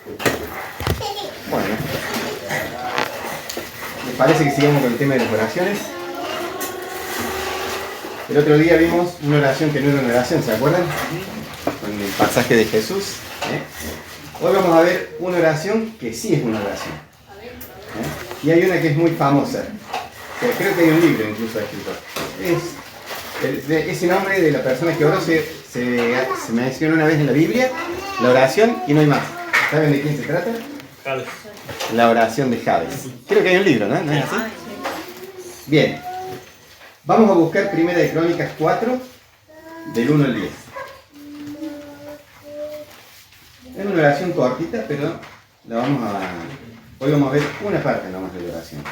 Bueno, ¿les parece que sigamos con el tema de las oraciones? El otro día vimos una oración que no era una oración, ¿se acuerdan? Con el pasaje de Jesús. Hoy vamos a ver una oración que sí es una oración. Y hay una que es muy famosa. Creo que hay un libro incluso escrito. Ese nombre de la persona que oró se menciona una vez en la Biblia, la oración, y no hay más. ¿Saben de quién se trata? Jabes. La oración de Jabes. Creo que hay un libro, ¿no? ¿No es así? Bien. Vamos a buscar Primera de Crónicas 4, del 1 al 10. Es una oración cortita, pero hoy vamos a ver una parte nomás de la oración.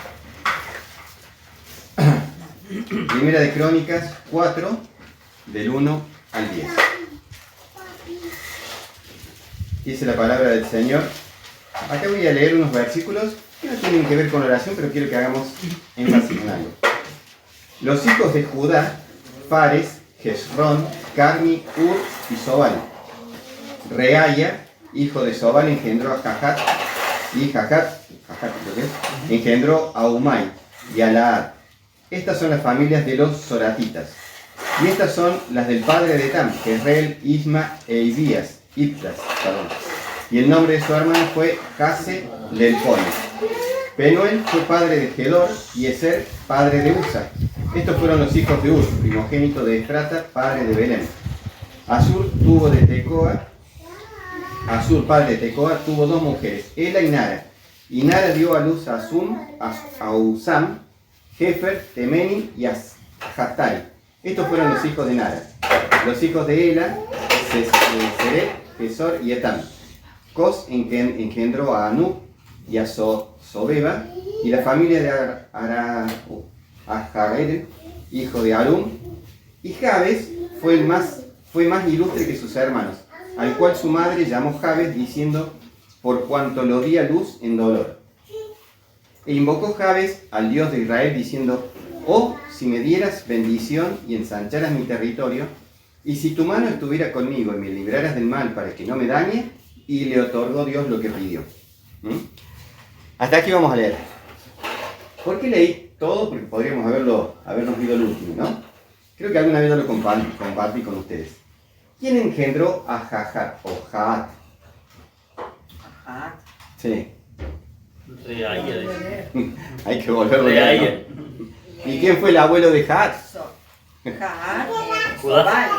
Primera de Crónicas 4, del 1 al 10. Dice la palabra del Señor. Acá voy a leer unos versículos que no tienen que ver con oración, pero quiero que hagamos énfasis en algo. Los hijos de Judá, Fares, Hezrón, Carmi, Ur y Sobal. Reaya, hijo de Sobal, engendró a Jahat, y Jahat engendró a Umay y a Laad. Estas son las familias de los soratitas. Y estas son las del padre de Tam, Jezreel, Isma e Ibías. Y el nombre de su hermano fue Jase Lelpone. Penuel fue padre de Gedor y Eser, padre de Usa. Estos fueron los hijos de Ur, primogénito de Efrata, padre de Belén. Asur, padre de Tecoa, tuvo dos mujeres, Ela y Nara. Y Nara dio a luz a Usam, Jefer, Temeni y Hattai. Estos fueron los hijos de Nara. Los hijos de Ela, Seret, Pesor y Etam. Cos engendró a Anub y a Sobeba, y la familia de Ajarel, hijo de Arum. Y Jabes fue más ilustre que sus hermanos, al cual su madre llamó Jabes, diciendo: por cuanto lo di a luz en dolor. E invocó Jabes al Dios de Israel, diciendo: oh, si me dieras bendición y ensancharas mi territorio, y si tu mano estuviera conmigo y me libraras del mal para que no me dañe. Y le otorgó Dios lo que pidió. Hasta aquí vamos a leer. ¿Por qué leí todo? Porque podríamos habernos ido al último, ¿no? Creo que alguna vez yo lo compartí con ustedes. ¿Quién engendró a Jahat o Jaat? Jahat. Sí. Reaya. Hay que volverlo a Reaya. leer, ¿no? ¿Y quién fue el abuelo de Jaat? Jahat. Judá. Sobal.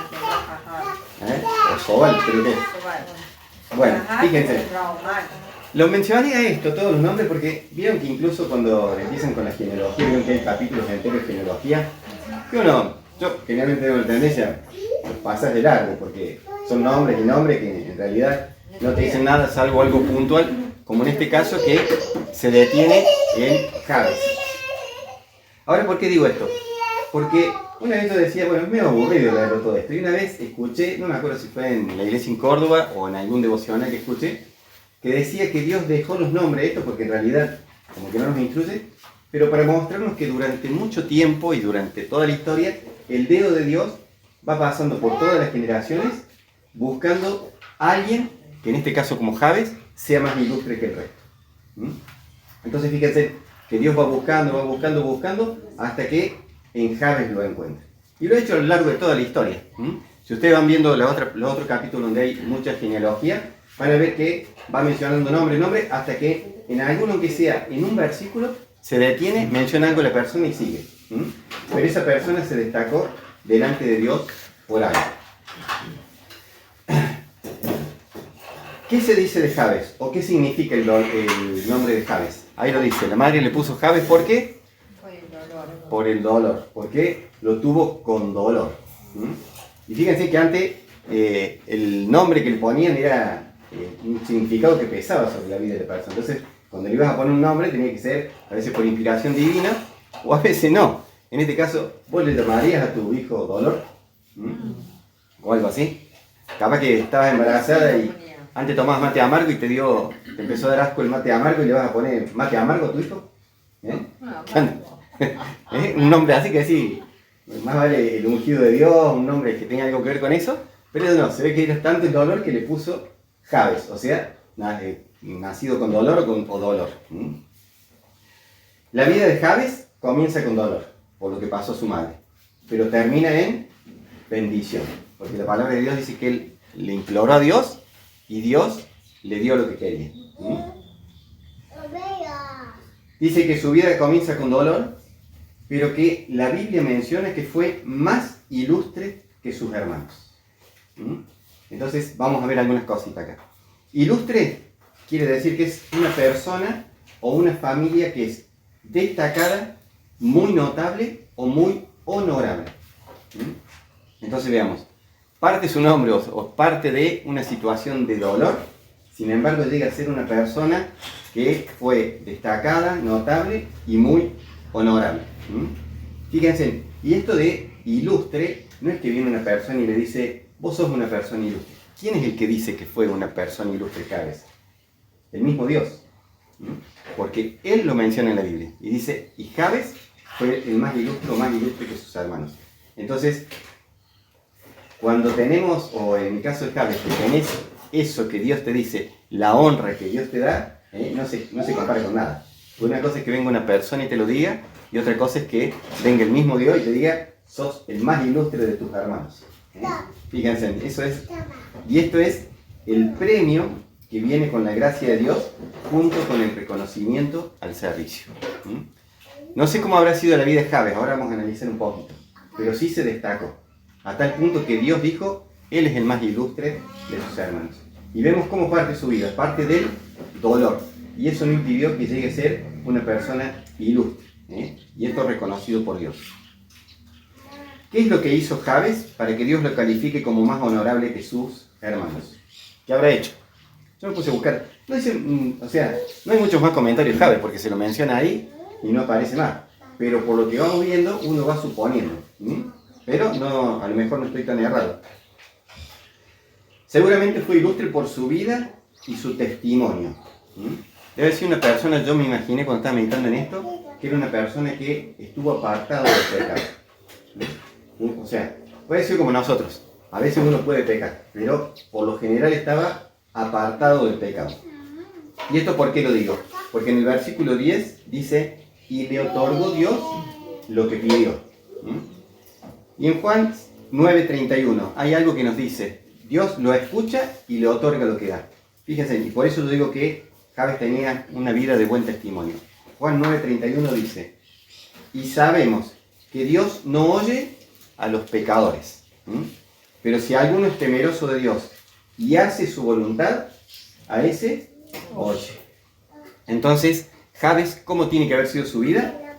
O Sobal, creo que es. Bueno, fíjense. Lo mencioné a esto, todos los nombres, porque vieron que incluso cuando empiezan con la genealogía, vieron que hay capítulos enteros de genealogía, que yo generalmente tengo la tendencia a pasar de largo, porque son nombres y nombres que en realidad no te dicen nada, salvo algo puntual, como en este caso que se detiene en Jabes. Ahora, ¿por qué digo esto? Porque una vez yo decía, bueno, es medio aburrido leerlo todo esto, y una vez escuché, no me acuerdo si fue en la iglesia en Córdoba o en algún devocional que escuché, que decía que Dios dejó los nombres de estos porque en realidad como que no nos instruye, pero para mostrarnos que durante mucho tiempo y durante toda la historia, el dedo de Dios va pasando por todas las generaciones, buscando a alguien, que en este caso como Jabes, sea más ilustre que el resto. Entonces fíjense que Dios va buscando, hasta que en Jabes lo encuentra. Y lo ha hecho a lo largo de toda la historia. Si ustedes van viendo los otros capítulos donde hay mucha genealogía, van a ver que va mencionando nombre, hasta que en alguno que sea en un versículo se detiene, menciona algo de la persona y sigue. Pero esa persona se destacó delante de Dios por algo. ¿Qué se dice de Jabes? ¿O qué significa el nombre de Jabes? Ahí lo dice, la madre le puso Jabes, ¿por qué? Por el dolor, porque lo tuvo con dolor. Y fíjense que antes el nombre que le ponían era un significado que pesaba sobre la vida de la persona. Entonces, cuando le ibas a poner un nombre, tenía que ser a veces por inspiración divina, o a veces no. En este caso, vos le llamarías a tu hijo Dolor, o algo así. Capaz que estabas embarazada y antes tomabas mate amargo y te empezó a dar asco el mate amargo y le vas a poner mate amargo a tu hijo. Un nombre así que sí, más vale el ungido de Dios, un nombre que tenga algo que ver con eso, pero no, se ve que era tanto el dolor que le puso Jabes, o sea, nacido con dolor o dolor. La vida de Jabes comienza con dolor, por lo que pasó a su madre, pero termina en bendición, porque la palabra de Dios dice que él le imploró a Dios y Dios le dio lo que quería. Dice que su vida comienza con dolor, pero que la Biblia menciona que fue más ilustre que sus hermanos. Entonces vamos a ver algunas cositas acá. Ilustre quiere decir que es una persona o una familia que es destacada, muy notable o muy honorable. Entonces veamos, parte de su nombre o parte de una situación de dolor, sin embargo llega a ser una persona que fue destacada, notable y muy honorable. Fíjense, y esto de ilustre no es que viene una persona y le dice, vos sos una persona ilustre. ¿Quién es el que dice que fue una persona ilustre Jabes? El mismo Dios. Porque él lo menciona en la Biblia. Y dice, y Jabes fue el más ilustre que sus hermanos. Entonces, cuando tenemos, o en el caso de Jabes, que tenés eso que Dios te dice, la honra que Dios te da, no se compara con nada. Una cosa es que venga una persona y te lo diga, y otra cosa es que venga el mismo Dios y te diga, sos el más ilustre de tus hermanos. Fíjense, eso es, y esto es el premio que viene con la gracia de Dios, junto con el reconocimiento al servicio. No sé cómo habrá sido la vida de Jabes, ahora vamos a analizar un poquito, pero sí se destacó, a tal punto que Dios dijo, él es el más ilustre de sus hermanos. Y vemos cómo parte su vida, parte del dolor, y eso no impidió que llegue a ser una persona ilustre, y esto reconocido por Dios. ¿Qué es lo que hizo Jabes para que Dios lo califique como más honorable que sus hermanos? ¿Qué habrá hecho? Yo me puse a buscar, no dice, no hay muchos más comentarios de Jabes porque se lo menciona ahí y no aparece más, pero por lo que vamos viendo uno va suponiendo, pero no, a lo mejor no estoy tan errado. Seguramente fue ilustre por su vida y su testimonio. Debe ser una persona, yo me imaginé cuando estaba meditando en esto, que era una persona que estuvo apartado del pecado. O sea, puede ser como nosotros. A veces uno puede pecar, pero por lo general estaba apartado del pecado. ¿Y esto por qué lo digo? Porque en el versículo 10 dice, y le otorgó Dios lo que pidió. Y en Juan 9:31 hay algo que nos dice, Dios lo escucha y le otorga lo que da. Fíjense, y por eso yo digo que Jabes tenía una vida de buen testimonio. Juan 9:31 dice, y sabemos que Dios no oye a los pecadores, pero si alguno es temeroso de Dios y hace su voluntad, a ese oye. Entonces, Jabes, ¿cómo tiene que haber sido su vida?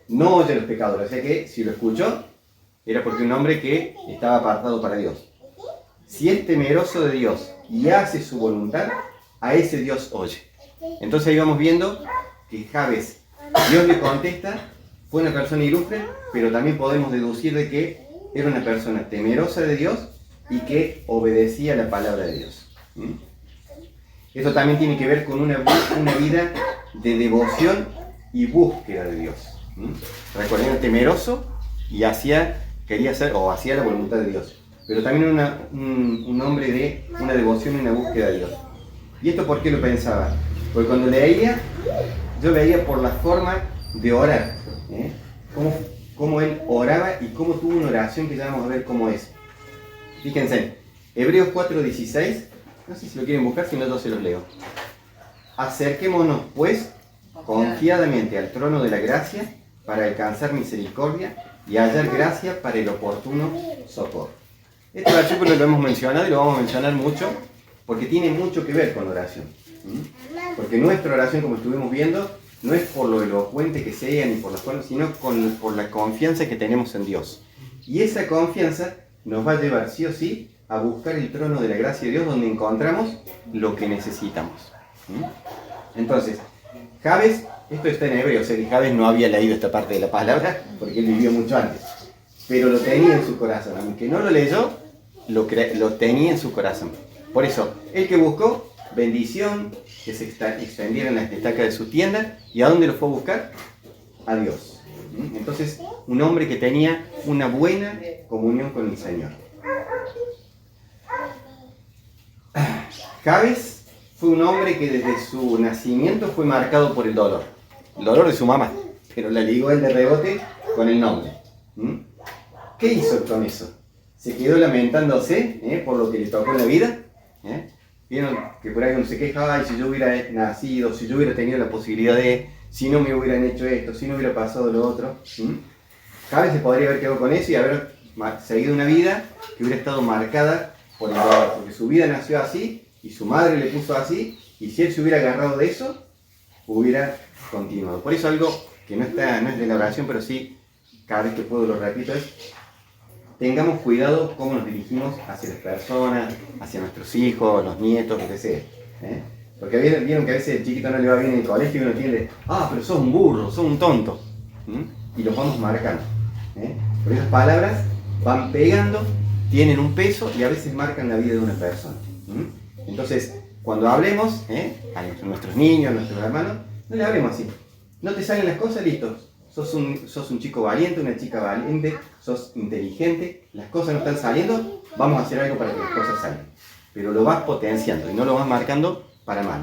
No oye a los pecadores, o sea que si lo escuchó, era porque un hombre que estaba apartado para Dios. Si es temeroso de Dios y hace su voluntad, a ese Dios oye. Entonces ahí vamos viendo que Jabes, Dios le contesta, fue una persona ilustre, pero también podemos deducir de que era una persona temerosa de Dios y que obedecía la palabra de Dios. Eso también tiene que ver con una vida de devoción y búsqueda de Dios. Recuerden, era temeroso y quería hacer la voluntad de Dios. Pero también un hombre de una devoción y una búsqueda de Dios. ¿Y esto por qué lo pensaba? Porque cuando leía, yo veía por la forma de orar. Cómo él oraba y cómo tuvo una oración que ya vamos a ver cómo es. Fíjense, Hebreos 4:16, no sé si lo quieren buscar, si no yo se los leo. Acerquémonos pues confiadamente al trono de la gracia para alcanzar misericordia y hallar gracia para el oportuno socorro. Este versículo lo hemos mencionado y lo vamos a mencionar mucho porque tiene mucho que ver con la oración. Porque nuestra oración, como estuvimos viendo, no es por lo elocuente que sea ni por las cosas, sino por la confianza que tenemos en Dios. Y esa confianza nos va a llevar sí o sí a buscar el trono de la gracia de Dios donde encontramos lo que necesitamos. Entonces, Jabes, esto está en hebreo, o sea que Jabes no había leído esta parte de la palabra porque él vivió mucho antes, pero lo tenía en su corazón, aunque no lo leyó, lo tenía en su corazón. Por eso, el que buscó bendición, que se extendiera en las estacas de su tienda, ¿y a dónde lo fue a buscar? A Dios. Entonces, un hombre que tenía una buena comunión con el Señor. Jabes fue un hombre que desde su nacimiento fue marcado por el dolor. El dolor de su mamá, pero la ligó él de rebote con el nombre. ¿Mm? ¿Qué hizo con eso? Se quedó lamentándose por lo que le tocó en la vida. Vieron que por ahí uno se queja, ay, si yo hubiera nacido, si yo hubiera tenido la posibilidad de, si no me hubieran hecho esto, si no hubiera pasado lo otro. Javes se podría haber quedado con eso y haber seguido una vida que hubiera estado marcada por el dolor, porque su vida nació así y su madre le puso así, y si él se hubiera agarrado de eso, hubiera continuado. Por eso algo que no es de la oración, pero sí, cada vez que puedo lo repito, es tengamos cuidado cómo nos dirigimos hacia las personas, hacia nuestros hijos, los nietos, lo que sea. Porque vieron que a veces el chiquito no le va bien en el colegio y uno tiene, pero sos un burro, sos un tonto. Y los vamos marcando. Porque esas palabras van pegando, tienen un peso y a veces marcan la vida de una persona. Entonces, cuando hablemos a nuestros niños, a nuestros hermanos, no le hablemos así. No te salen las cosas, listo. Sos un chico valiente, una chica valiente, sos inteligente, las cosas no están saliendo, vamos a hacer algo para que las cosas salgan. Pero lo vas potenciando y no lo vas marcando para mal.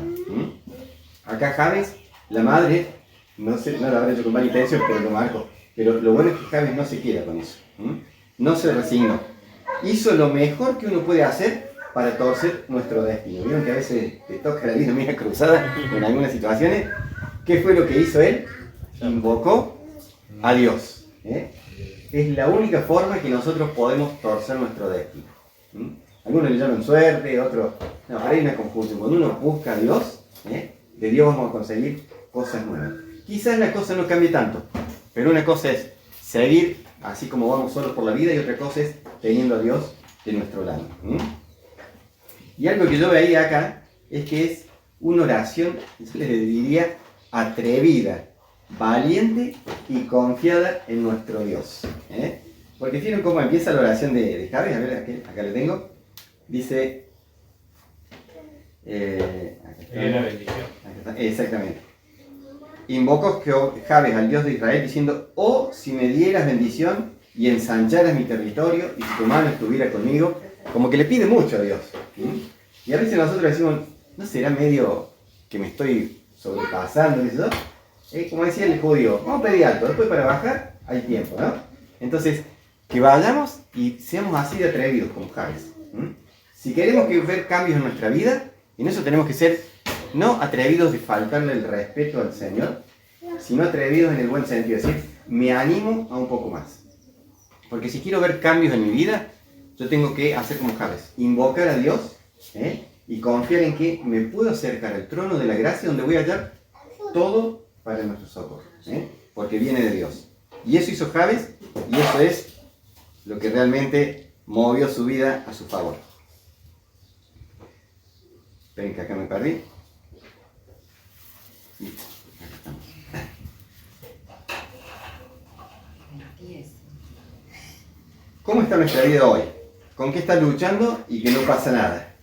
Acá Javes, la madre, no lo habrá hecho con mala intención, pero lo marcó. Pero lo bueno es que Javes no se queda con eso. No se resignó. Hizo lo mejor que uno puede hacer para torcer nuestro destino. Vieron que a veces te toca la vida media cruzada en algunas situaciones. ¿Qué fue lo que hizo él? Invocó a Dios. Es la única forma que nosotros podemos torcer nuestro destino. Algunos le llaman suerte, otros... No, ahora hay una confusión. Cuando uno busca a Dios, de Dios vamos a conseguir cosas nuevas. Quizás la cosa no cambie tanto, pero una cosa es seguir así como vamos solos por la vida y otra cosa es teniendo a Dios de nuestro lado. Y algo que yo veía acá es que es una oración, yo les diría, atrevida, valiente y confiada en nuestro Dios. Porque fíjense cómo empieza la oración de Javes. A ver, acá lo tengo. Dice... la bendición. Exactamente. Invocó Javes al Dios de Israel diciendo: oh, si me dieras bendición y ensancharas mi territorio y si tu mano estuviera conmigo. Como que le pide mucho a Dios. Y a veces nosotros decimos: ¿no será medio que me estoy sobrepasando? ¿Eso? Como decía el judío, vamos a pedir alto, después para bajar hay tiempo, ¿no? Entonces, que vayamos y seamos así de atrevidos como Javes. Si queremos ver cambios en nuestra vida, en eso tenemos que ser no atrevidos de faltarle el respeto al Señor, sino atrevidos en el buen sentido, es decir, me animo a un poco más. Porque si quiero ver cambios en mi vida, yo tengo que hacer como Javes, invocar a Dios y confiar en que me puedo acercar al trono de la gracia donde voy a hallar todo para nuestro socorro, porque viene de Dios. Y eso hizo Javes y eso es lo que realmente movió su vida a su favor. Esperen que acá me perdí. Listo, acá estamos. ¿Cómo está nuestra vida hoy? ¿Con qué está luchando y que no pasa nada?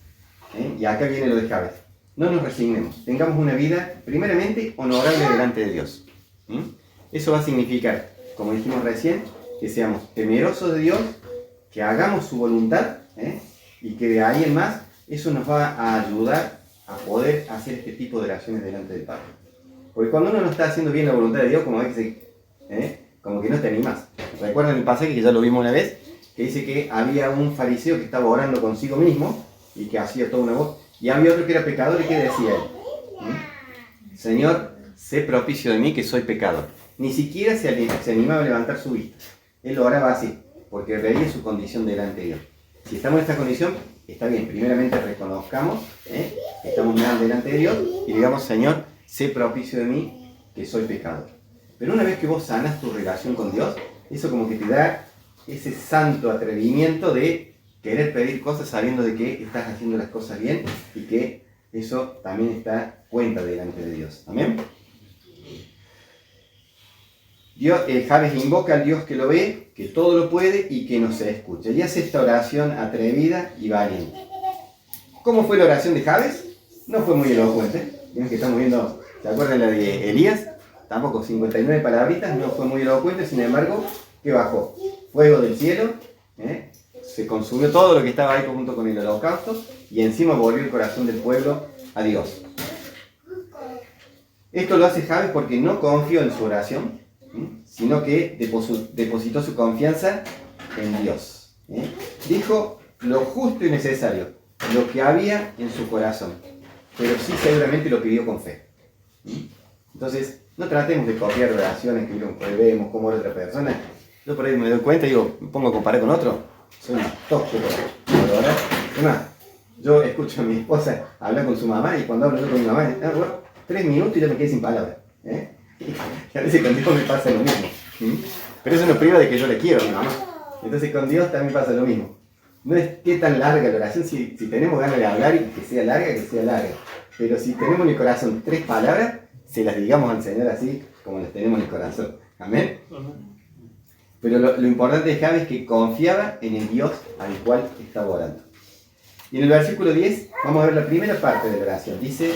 Y acá viene lo de Javes. No nos resignemos. Tengamos una vida, primeramente, honorable delante de Dios. Eso va a significar, como dijimos recién, que seamos temerosos de Dios, que hagamos su voluntad, y que de ahí en más, eso nos va a ayudar a poder hacer este tipo de oraciones delante del Padre. Porque cuando uno no está haciendo bien la voluntad de Dios, como que no te animas. ¿Recuerdan el pasaje que ya lo vimos una vez? Que dice que había un fariseo que estaba orando consigo mismo y que hacía toda una voz. Y había otro que era pecador y que decía él: Señor, sé propicio de mí que soy pecador. Ni siquiera se animaba a levantar su vista. Él oraba así, porque veía su condición delante de Dios. Si estamos en esta condición, está bien. Primeramente reconozcamos que estamos delante de Dios y digamos: Señor, sé propicio de mí que soy pecador. Pero una vez que vos sanas tu relación con Dios, eso como que te da ese santo atrevimiento de querer pedir cosas sabiendo de que estás haciendo las cosas bien y que eso también está cuenta delante de Dios. ¿Amén? Javes invoca al Dios que lo ve, que todo lo puede y que no se escucha. Y hace esta oración atrevida y valiente. ¿Cómo fue la oración de Javes? No fue muy elocuente. Miren que estamos viendo, ¿se acuerdan la de Elías? Tampoco 59 palabritas, no fue muy elocuente, sin embargo, ¿qué bajó? Fuego del cielo, se consumió todo lo que estaba ahí junto con el holocausto y encima volvió el corazón del pueblo a Dios. Esto lo hace Jabes porque no confió en su oración, sino que depositó su confianza en Dios. Dijo lo justo y necesario, lo que había en su corazón, pero sí seguramente lo pidió con fe. Entonces, no tratemos de copiar oraciones que vemos como otra persona. Yo por ahí me doy cuenta y digo, me pongo a comparar con otro, soy un tosco por orar. Es más, yo escucho a mi esposa hablar con su mamá y cuando hablo yo con mi mamá, 3 minutos y yo me quedé sin palabras. Y a veces con Dios me pasa lo mismo. Pero eso no priva de que yo le quiero a mi mamá. Entonces con Dios también pasa lo mismo. No es que tan larga la oración, si tenemos ganas de hablar y que sea larga. Pero si tenemos en el corazón 3 palabras, se las digamos al Señor así como las tenemos en el corazón. Amén. Pero lo importante de Jabes es que confiaba en el Dios al cual estaba orando. Y en el versículo 10 vamos a ver la primera parte de la oración. Dice,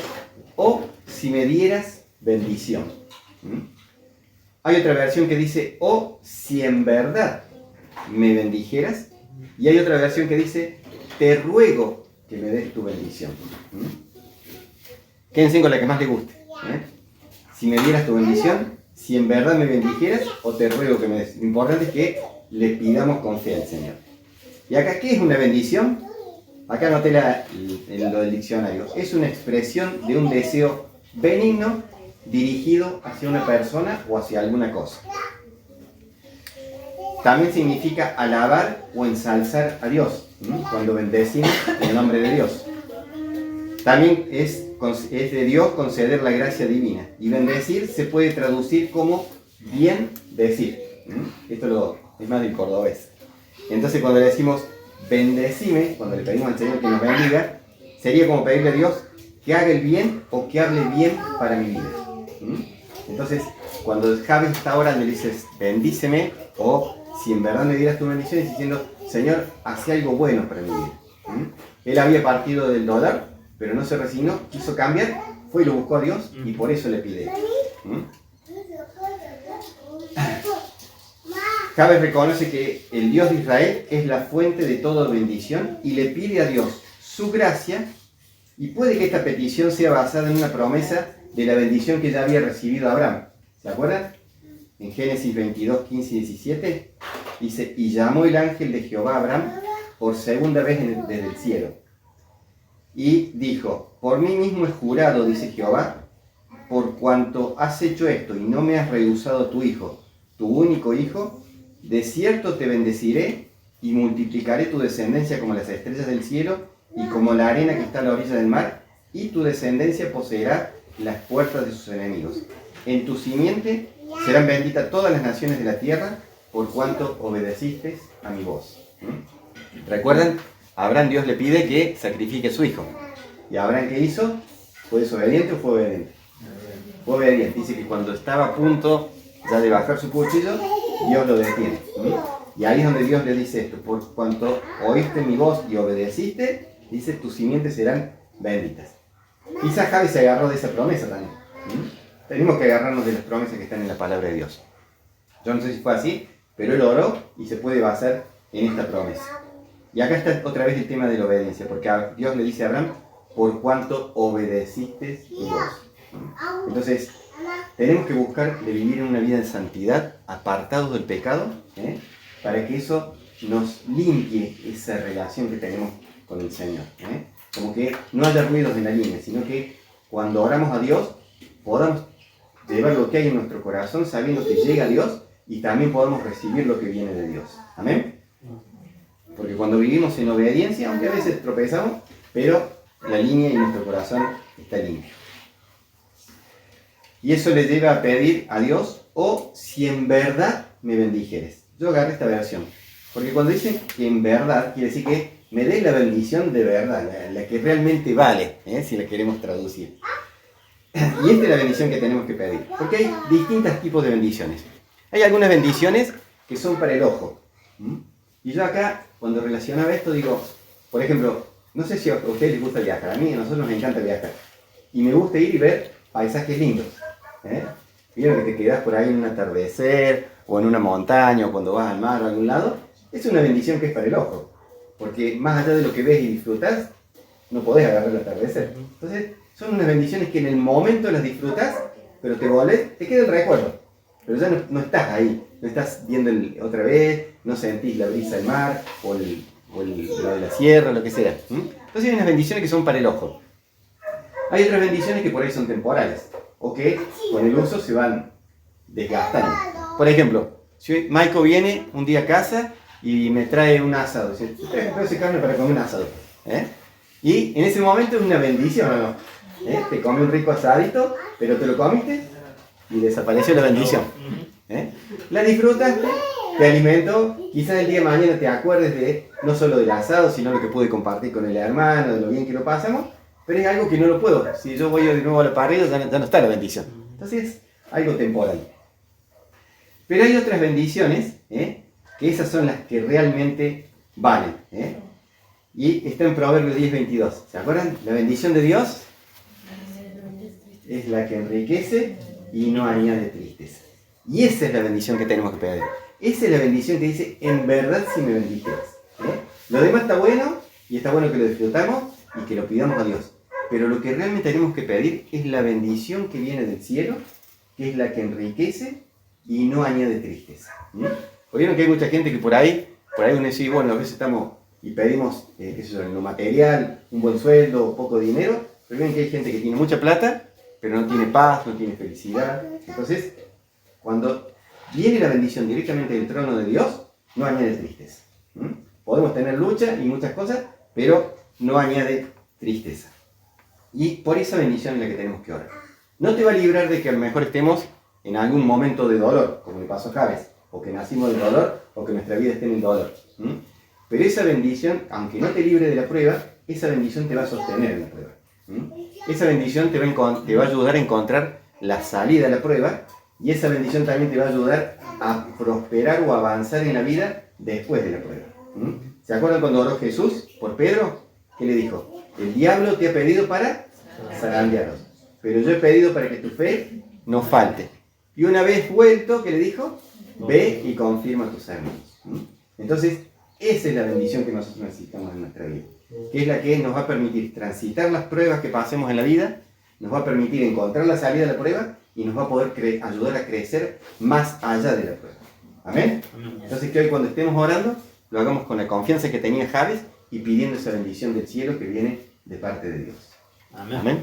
oh, si me dieras bendición. Hay otra versión que dice, oh, si en verdad me bendijeras. Y hay otra versión que dice, te ruego que me des tu bendición. Quédense con la que más les guste. Si me dieras tu bendición, si en verdad me bendijeras, o te ruego que me des. Lo importante es que le pidamos con fe al Señor. ¿Y acá qué es una bendición? Acá anoté lo del diccionario. Es una expresión de un deseo benigno dirigido hacia una persona o hacia alguna cosa. También significa alabar o ensalzar a Dios, cuando bendecimos en el nombre de Dios. También es de Dios conceder la gracia divina. Y bendecir se puede traducir como bien decir. Esto es más del cordobés. Entonces cuando le decimos bendecime, cuando le pedimos al Señor que nos bendiga, sería como pedirle a Dios que haga el bien o que hable bien para mi vida. Entonces, cuando Jabes está orando y le dices bendíceme, o si en verdad me dieras tu bendición, es diciendo, Señor, haz algo bueno para mi vida. Él había partido del dolor, pero no se resignó, quiso cambiar, fue y lo buscó a Dios y por eso le pide. Jabes reconoce que el Dios de Israel es la fuente de toda bendición y le pide a Dios su gracia, y puede que esta petición sea basada en una promesa de la bendición que ya había recibido Abraham. ¿Se acuerdan? En Génesis 22, 15 y 17 dice, y llamó el ángel de Jehová a Abraham por segunda vez desde el cielo. Y dijo, por mí mismo he jurado, dice Jehová, por cuanto has hecho esto y no me has rehusado tu hijo, tu único hijo, de cierto te bendeciré y multiplicaré tu descendencia como las estrellas del cielo y como la arena que está a la orilla del mar, y tu descendencia poseerá las puertas de sus enemigos. En tu simiente serán benditas todas las naciones de la tierra, por cuanto obedeciste a mi voz. ¿Recuerdan? A Abraham Dios le pide que sacrifique a su hijo. ¿Y Abraham qué hizo? ¿Fue desobediente o fue obediente? Fue obediente. Dice que cuando estaba a punto ya de bajar su cuchillo, Dios lo detiene. Y ahí es donde Dios le dice esto, por cuanto oíste mi voz y obedeciste, dice, tus simientes serán benditas. Quizás Jabes se agarró de esa promesa también. Tenemos que agarrarnos de las promesas que están en la palabra de Dios. Yo no sé si fue así, pero él oró y se puede basar en esta promesa. Y acá está otra vez el tema de la obediencia, porque Dios le dice a Abraham, por cuanto obedeciste mi voz. Entonces, tenemos que buscar de vivir en una vida de santidad, apartados del pecado, para que eso nos limpie esa relación que tenemos con el Señor. Como que no haya ruidos en la línea, sino que cuando oramos a Dios, podamos llevar lo que hay en nuestro corazón, sabiendo que llega a Dios, y también podamos recibir lo que viene de Dios. Amén. Porque cuando vivimos en obediencia, aunque a veces tropezamos, pero la línea y nuestro corazón está limpio. Y eso le lleva a pedir a Dios, o si en verdad me bendijeres. Yo agarré esta versión, porque cuando dicen que en verdad, quiere decir que me dé la bendición de verdad, la que realmente vale, si la queremos traducir. Y esta es la bendición que tenemos que pedir, porque hay distintos tipos de bendiciones. Hay algunas bendiciones que son para el ojo. Y yo acá, cuando relacionaba esto, digo, por ejemplo, no sé si a ustedes les gusta viajar, a nosotros nos encanta viajar. Y me gusta ir y ver paisajes lindos. Vieron que te quedas por ahí en un atardecer, o en una montaña, o cuando vas al mar o a algún lado. Es una bendición que es para el ojo. Porque más allá de lo que ves y disfrutas, no podés agarrar el atardecer. Entonces, son unas bendiciones que en el momento las disfrutas, pero te queda el recuerdo. Pero ya no estás ahí, no estás viendo otra vez, no sentís la brisa del mar, o lo de la sierra, lo que sea. Entonces hay unas bendiciones que son para el ojo. Hay otras bendiciones que por ahí son temporales, o que con el uso se van desgastando. Por ejemplo, si Maiko viene un día a casa y me trae un asado, dice, trae carne para comer un asado. Y en ese momento es una bendición, ¿o no? Te come un rico asadito, pero te lo comiste y desapareció la bendición. La disfrutaste, te alimentó, quizás el día de mañana te acuerdes de no solo del asado, sino lo que pude compartir con el hermano, de lo bien que lo pasamos, pero es algo que no lo puedo. Si yo voy de nuevo a la parrilla, ya no está la bendición. Entonces es algo temporal. Pero hay otras bendiciones, que esas son las que realmente valen. Y está en Proverbios 10:22. ¿Se acuerdan? La bendición de Dios es la que enriquece y no añade tristeza. Y esa es la bendición que tenemos que pedir. Esa es la bendición que dice, en verdad si me bendijeras. Lo demás está bueno, y está bueno que lo disfrutamos y que lo pidamos a Dios. Pero lo que realmente tenemos que pedir es la bendición que viene del cielo, que es la que enriquece y no añade tristeza. Oyeron que hay mucha gente que por ahí uno dice, bueno, a veces estamos y pedimos, en lo material, un buen sueldo, poco dinero, pero ven que hay gente que tiene mucha plata, pero no tiene paz, no tiene felicidad. Entonces, cuando viene la bendición directamente del trono de Dios, no añade tristeza. Podemos tener lucha y muchas cosas, pero no añade tristeza. Y por esa bendición es la que tenemos que orar. No te va a librar de que a lo mejor estemos en algún momento de dolor, como le pasó a Jabes, o que nacimos del dolor, o que nuestra vida esté en el dolor. Pero esa bendición, aunque no te libre de la prueba, esa bendición te va a sostener en la prueba. Esa bendición te va a ayudar a encontrar la salida a la prueba, y esa bendición también te va a ayudar a prosperar o avanzar en la vida después de la prueba. ¿Se acuerdan cuando oró Jesús por Pedro? ¿Qué le dijo? El diablo te ha pedido para zarandearos, pero yo he pedido para que tu fe no falte. Y una vez vuelto, ¿qué le dijo? Ve y confirma tus hermanos. Entonces, esa es la bendición que nosotros necesitamos en nuestra vida, que es la que nos va a permitir transitar las pruebas que pasemos en la vida, nos va a permitir encontrar la salida de la prueba y nos va a poder ayudar a crecer más allá de la prueba. ¿Amén? Entonces que hoy cuando estemos orando, lo hagamos con la confianza que tenía Jabes y pidiendo esa bendición del cielo que viene de parte de Dios. Amén.